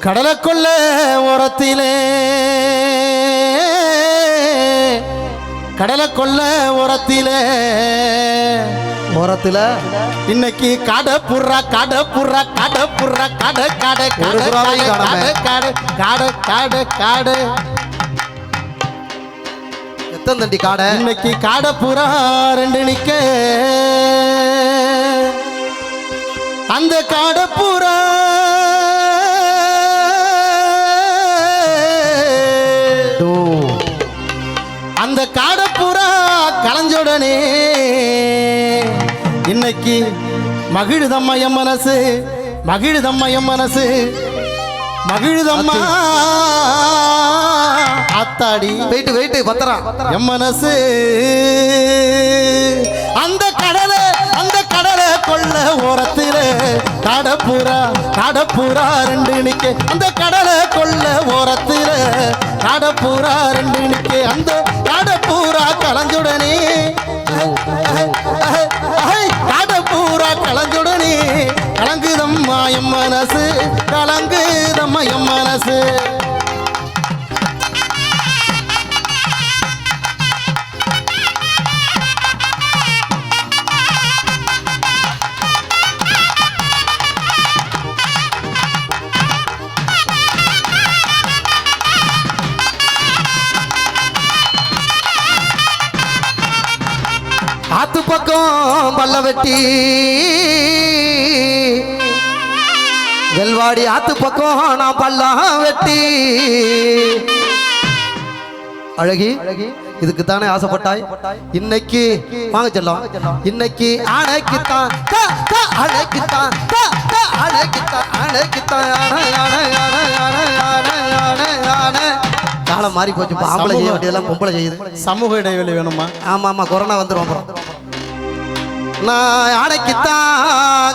கடலுக்குள்ள ஓரத்திலே கடலுக்குள்ள ஓரத்திலே ஓரத்துல இன்னைக்கு கடப்புறா கடப்புறா கடப்புறா கட கட காடு காடு காடு காடு எத்தனை தண்டி காடை இன்னைக்கு காடப்புறா ரெண்டு நிக்க அந்த காடப்புறா அந்த காடப்புறா கலஞ்சோடனே இன்னைக்கு மகிழுதம்மா என் மனசு மகிழுதம்மா என் மனசு மகிழுதம்மா ஆத்தாடி வெயிட்டு வெயிட்டு பத்திரம் என் மனசு அந்த கடலை கொள்ள ஓரத்திலே காடப்புறா காடப்புறா ரெண்டு நிக்க அந்த கடலை கொள்ள ஓரத்திலே காடப்புறா ரெண்டு நிக்க அந்த காடப்புறா கலஞ்சுடனே காடப்புறா கலஞ்சுடனே கலங்குதம்மா என் மனசு கலங்குதம்மா என் மனசு ஆத்து பக்கம் பல்ல வெட்டி வெல்வாடி ஆத்து பக்கம் நான் பல்லாம் வெட்டி அழகி இதுக்கு தானே ஆசைப்பட்டாய் இன்னைக்கு வாங்க செல்லம் இன்னைக்கு அணைக்குத்தான் அணைக்குத்தான் அணைக்குத்தான் அணைக்குத்தான் காலம் மாறி போச்சு. ஆம்பளை செய்ய வேண்டியதெல்லாம் பொம்பளை செய்யுது. சமூக இடைவெளி வேணுமா? ஆமா ஆமா கொரோனா வந்துடும். அப்புறம் நான் யானைக்குத்தான்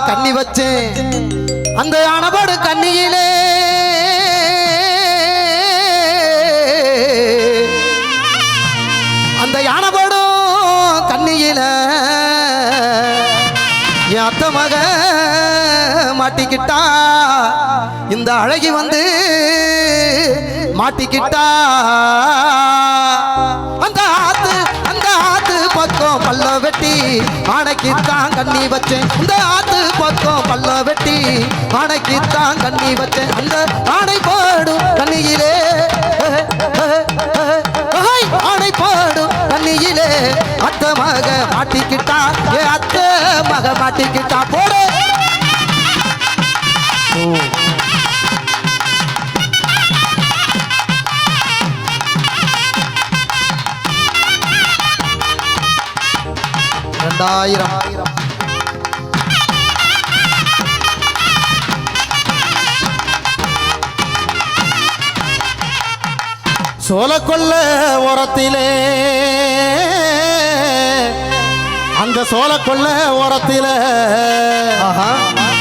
கண்ணி வச்சேன் அந்த யானைபாடு கண்ணியிலே அந்த யானைபாடும் கண்ணியில என் அத்தை மக மாட்டிக்கிட்டா இந்த அழகி வந்து மாட்டிக்கிட்டா அந்த ஆத்து பக்கம் பல்ல வெட்டி ஆனைக்குத்தான் கண்ணி வச்சேன் இந்த ஆத்து பக்கம் பல்ல வெட்டி ஆனைக்குத்தான் கண்ணி வச்சேன் அந்த ஆனை போடும் கண்ணியிலே ஆனை போடும் கண்ணியிலே அத்தை மக மாட்டிக்கிட்டா அத்தை மக மாட்டிக்கிட்டா போடு. சோளக்கொள்ள ஓரத்திலே அந்த சோளக்கொள்ள ஓரத்திலே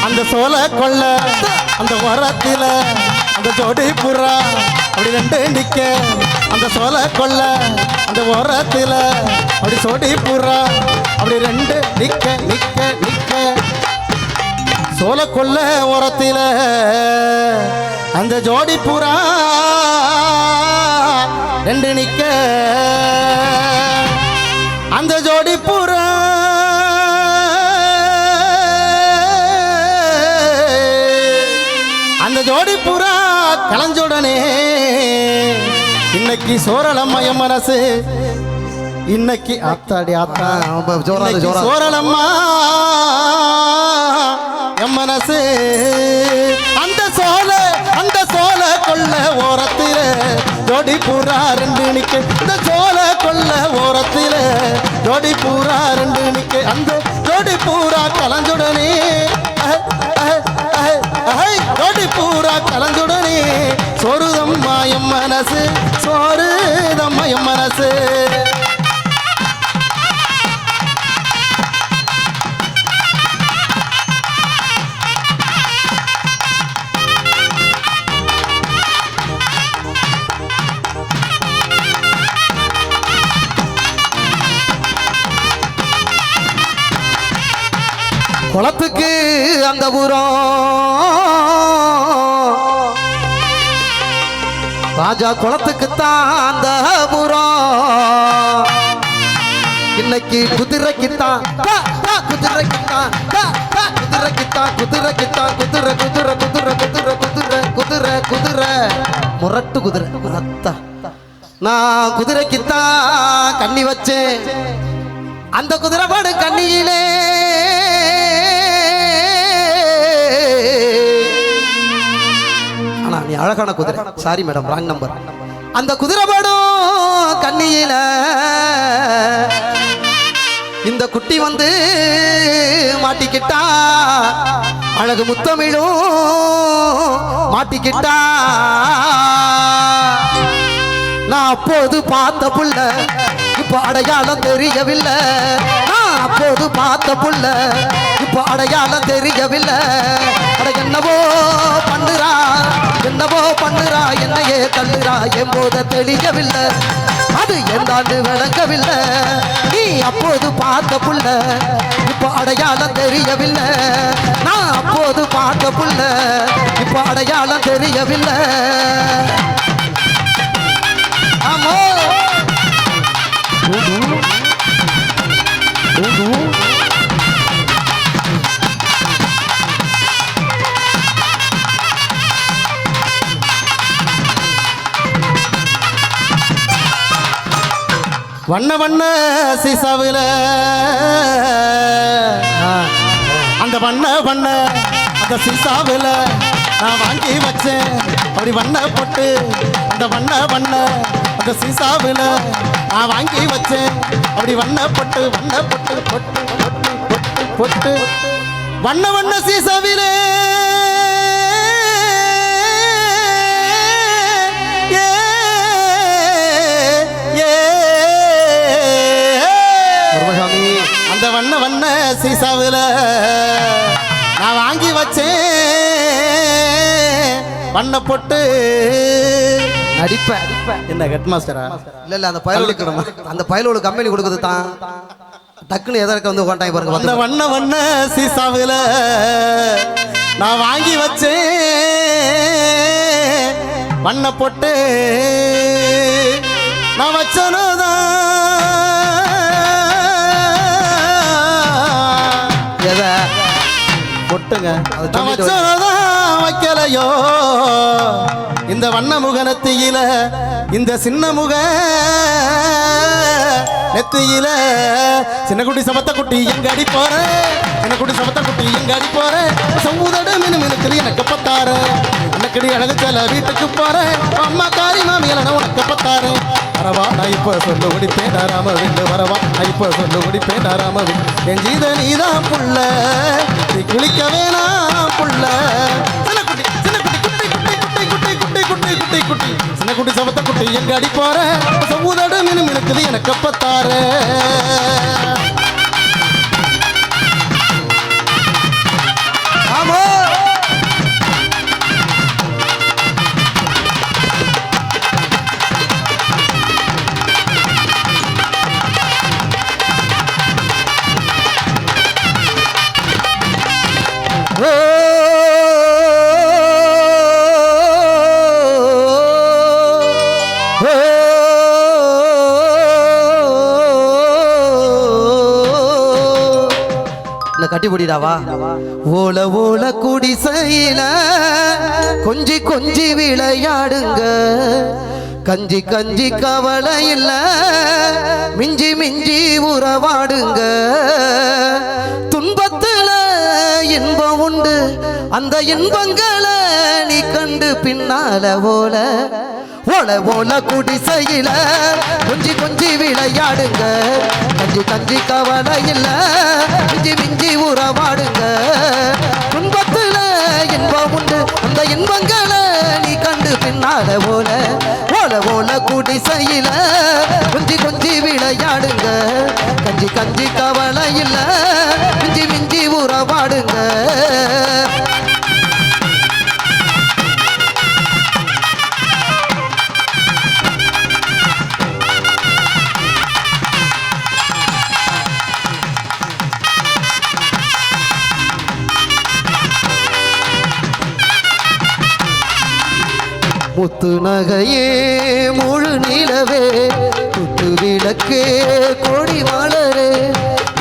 அந்த சோளக்கொள்ள அந்த ஓரத்தில அந்த ஜோடி புறா அப்படி ரெண்டு நிக்க அந்த சோளக்கொள்ள அந்த ஓரத்தில அப்படி ஜோடி புறா அப்படி ரெண்டு நிக்க நிக்க நிக்க சோளக்கொள்ள ஓரத்தில அந்த ஜோடி புறா ரெண்டு நிக்க அந்த ஜோடி புறா அந்த ஜோடி புறா கலஞ்சுடனே இன்னைக்கு சோரலம்மா என் மனசு இன்னைக்கு ஆத்தாடி ஆத்தா சோரலம்மா என் மனசு அந்த சோல கொள்ள ஓரத்திலே ஜோடி பூரா ரெண்டு நிக்க இந்த சோல கொள்ள ஓரத்திலே ஜோடி பூரா ரெண்டு நிக்க அந்த ஜோடி பூரா கலஞ்சுடனே ஜோடி பூரா கலஞ்சுடனே சோறுதம்மா என் மனசு சோறுதம்மா என் மனசு குளத்துக்கு அந்த புறம் ராஜா குளத்துக்குத்தான் அந்த புறம் இன்னைக்கு குதிரைக்குத்தான் குதிரைக்குத்தான் குதிரைக்குத்தான் குதிரைக்குத்தான் குதிரை குதிரை குதிரை குதிரை குதிரை குதிரை குதிரை முரட்டு குதிரை அத்தா நான் குதிரைக்குத்தான் கண்ணி வச்சேன் அந்த குதிரை பாடு கண்ணியிலே ஆனா நீ அழகான குதிரை சாரி மேடம் ராங் நம்பர் அந்த குதிரை பாடும் கண்ணியில இந்த குட்டி வந்து மாட்டிக்கிட்டா அழகு முத்தமிழும் மாட்டிக்கிட்டா நான் அப்போது பார்த்த புள்ள இப்ப அடையாளம் தெரியவில்லை நான் அப்போது பார்த்த புள்ள இப்ப அடையாளம் தெரியவில்லை அட என்னவோ பண்ணுறா என்னையே தள்ளுறா என்போத தெளியவில்லை அது எந்தாண்டு விளங்கவில்லை நீ அப்போது பார்த்த புள்ள இப்ப அடையாளம் தெரியவில்லை நான் அப்போது பார்த்த புள்ள இப்ப அடையாளம் தெரியவில்லை ஆமோ வண்ண வண்ண சீசாவில அந்த வண்ண வண்ண அந்த சீசாவில நான் வாங்கி வச்சேன் அப்படி வண்ண போட்டு அந்த வண்ண வண்ண அந்த சீசாவில நான் வாங்கி வச்சேன் அப்படி வண்ண போட்டு பொட்டு பொட்டு பொட்டு வண்ண வண்ண சீசாவிலே அந்த வண்ண வண்ண சீசாவில நான் வாங்கி வச்சேன் வண்ண போட்டு நடிப்பேன் என்ன ஹெட் மாஸ்டரா இல்ல அந்த பயலுக்கு அந்த பயலோட கம்பெனி கொடுக்குது தான் டக்குன்னு எதற்கு வந்து உட்காண்டாங்க பாருங்க அந்த வண்ண வண்ண சீசாவில நான் வாங்கி வச்சேன் வண்ண போட்டு நான் வச்சனோதான் பொட்டுங்க வைக்கலையோ இந்த வண்ண முக நெத்தியில இந்த சின்ன முக நெத்தியில சின்ன குட்டி சமத்த குட்டி எங்க அடி போற சின்ன குட்டி சமத்த குட்டி எங்க அடி போற சமூதட மினுமினுக்கு எனக்கு பத்தாரு அன்னக்கடி அழகு செல வீட்டுக்கு போறேன் அம்மா காரி மாமியில உனக்கு பத்தாரு வரவா நான் இப்போ சொல்லு குடிப்பேன் ராம விண்டு வரவா நான் இப்போ சொல்லு குடிப்பேன் ராம விண்டு என் ஜீத நீதான் புள்ள நீ குளிக்க வேணாம் புள்ள சின்ன குட்டி சின்ன குட்டி சமத்த குட்டி எங்க அடி போற சமூதட மினுமினுக்குது எனக்கு பத்தாரு ஆமா கட்டி போடிடாவா ஓல ஓல குடிசையில கொஞ்சி கொஞ்சி விளையாடுங்க கஞ்சி கஞ்சி கவலை இல்ல மிஞ்சி மிஞ்சி உறவாடுங்க துன்பத்துல இன்பம் உண்டு அந்த இன்பங்களை நீ கண்டு பின்னால ஓல ஓல ஓல குடிசையில கொஞ்சி கொஞ்சி விளையாடுங்க கஞ்சி கஞ்சி கவலை இல்ல மிஞ்சி மிஞ்சி உறவாடுங்க துன்பத்துல இன்பம் உண்டு அந்த இன்பங்களை நீ கண்டு பின்னால ஓல ஓல ஓல குடிசையில கொஞ்சி கொஞ்சி விளையாடுங்க கஞ்சி கஞ்சி கவலை இல்ல மிஞ்சி மிஞ்சி உறவாடுங்க முத்து நகையே முழு நிலவே குத்து விளக்கே கொடி மலரே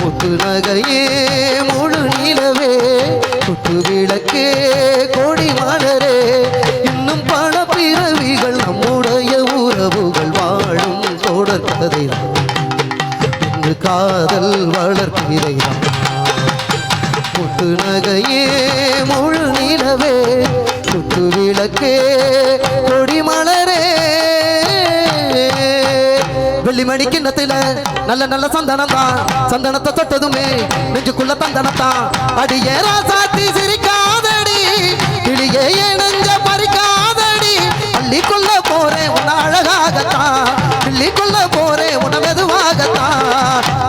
முத்து நகையே முழு நிலவே குத்து விளக்கே கொடி மலரே இன்னும் பல பிறவிகள் நம்முடைய உறவுகள் வாழும் தொடர் கதைதான் இன்று காதல் வளர்ப்பிறைதான் முத்து நகையே முழு நிலவே குத்து விளக்கே கொடி மலரே வெள்ளிமணி கிண்ணத்தில நல்ல நல்ல சந்தனம் தான் சந்தனத்தை தொட்டதுமே நெஞ்சுக்குள்ள தந்தனத்தான் அடியே ராசாத்தி சிரிக்காதடி கிளியே நெஞ்ச பறிக்காதடி அள்ளிக்கொள்ள போறேன் உன அழகாகத்தான் அள்ளிக்கொள்ள போறேன் உன மெதுவாகத்தான்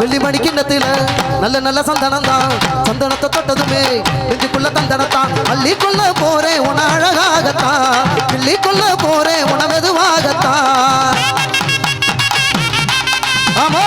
வெள்ளிமணி கிண்ணத்தில நல்ல நல்ல சந்தனம் தான் சந்தனத்தை தொட்டதுமே நெஞ்சுக்குள்ள தந்தனத்தான் அள்ளிக்கொள்ள போறேன் உன அழகாகத்தான் அள்ளிக்கொள்ள போறேன் உன மெதுவாகத்தான் ஆமா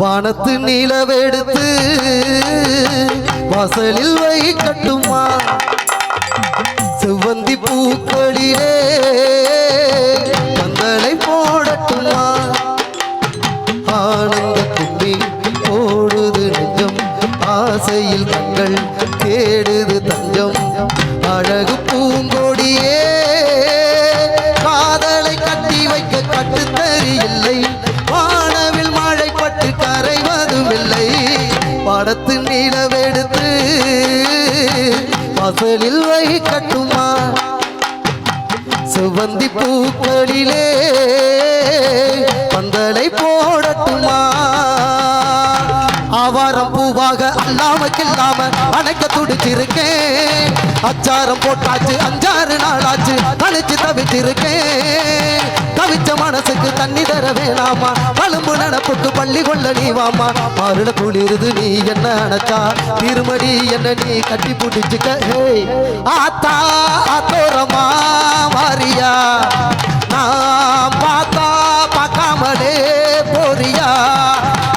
வானத்து நிலவெடுத்து வாசலில் வை கட்டுமா செவ்வந்தி பூக்களிலே பந்தலை போடட்டுமா ஆனந்த கும்மி ஓடுது நெஞ்சம் ஆசையில் கண்கள் தேடுது தஞ்சம் அழகு பூங்கொடியே காதலை கட்டி வைக்க கட்டுத்தறி இல்லை வானவில் மழை பட்டு கரைவதும் இல்லை படத்து நிலவெடுத்து வாசலில் வை கட்டுமா செவ்வந்தி பூக்களிலே பந்தலை போடட்டுமா ஆவாரம் பூவாக அல்லாமக்கில்லாம அணைக்க துடிச்சிருக்கேன் அச்சாரம் போட்டாச்சு 5-6 நாளாச்சு கழிச்சு தவிச்சிருக்கேன் தவிச்ச மனசுக்கு தண்ணி தர வேணாமா பழும்பு நடப்புக்கு பள்ளி கொள்ள நீ வாமா மாறுல குளிருது நீ என்ன அணைச்சா திருமடி என்ன நீ கட்டி பிடிச்சுக்க ஹே ஆத்தா ஆத்தோரமா மாறியா நான் பார்த்தா பார்க்காமலே போறியா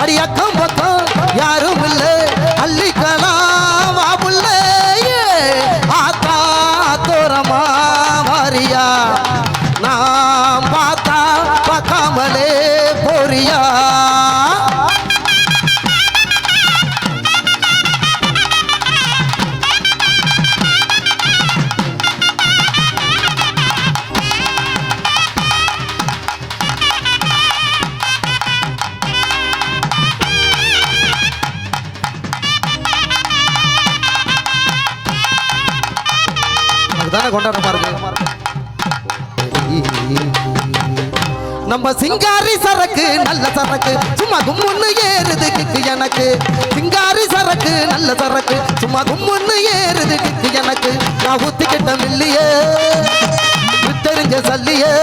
அடி அக்கம் பக்கம் யாரும் இல்லை அள்ளிக்கலாம் வாபுள்ள ஆத்தா தோரமா மாறியா நான் பார்த்தா பார்க்காமலே போறியா தானே கொண்டாட பாருங்க நம்ம சிங்காரி சரக்கு நல்ல சரக்கு சும்மா கும்முன்னு ஏறுது கிக்கு எனக்கு சிங்காரி சரக்கு நல்ல சரக்கு சும்மா கும்முன்னு ஏறுது கிக்கு எனக்கு நான் ஊத்திக்கிட்ட மில்லியே விட்டறிஞ்ச சல்லியே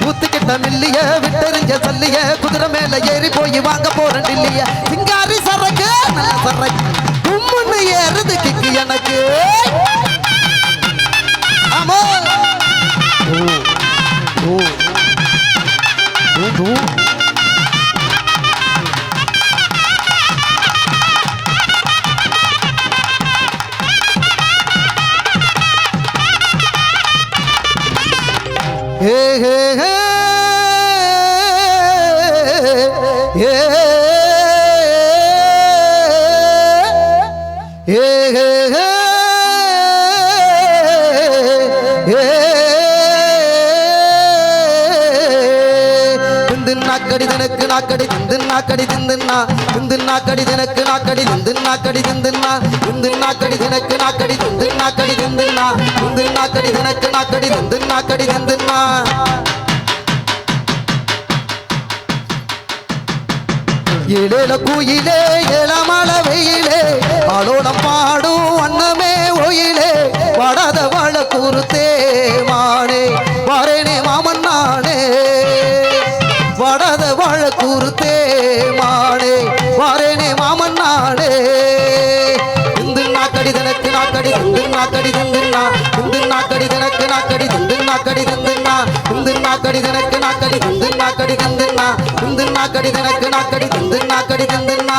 ஊத்திக்கிட்ட மில்லியே விட்டறிஞ்ச சல்லியே குதிரை மேல ஏறி போய் வாங்க போறேன் இல்லையா சிங்காரி சரக்கு நல்ல சரக்கு கும்முன்னு ஏறுது கிக்கு எனக்கு ஆமா ஓ ஓ ஹே ஹே ஹே ஹே ஹே ஹே ஹே நாக்கடி தினக்கு நாக்கடி திந்து நாக்கடி திந்துன்னா திந்து நாக்கடி தினக்கு நாக்கடி திந்து நாக்கடி திந்துன்னா திந்து நாக்கடி தினக்கு நாக்கடி திந்து நாக்கடி திந்துன்னா திந்து நாக்கடி தினக்கு நாக்கடி திந்து நாக்கடி திந்துன்னா ஏழேல குயிலே ஏழாமல வெயிலே ஆளோடம் பாடும் அன்னமே ஒயிலே வடாத வாழ கூறுத்தே மானே வாரேனே மாமன் நானே வடாத வாழ கூறுத்தே மானே வாரேனே மாமன் நானே இந்து நாக்கடி தனக்கு நாக்கடி நாக்கடி திந்து நாக்கடி திந்துன்னா திந்து நாக்கடி தினக்கு நாக்கடி திந்து நாக்கடி திந்துன்னா திந்து நாக்கடி தினக்கு நாக்கடி திந்து நாக்கடி திந்துன்னா திந்து நாக்கடி தினக்கு நாக்கடி திந்து நாக்கடி திந்துன்னா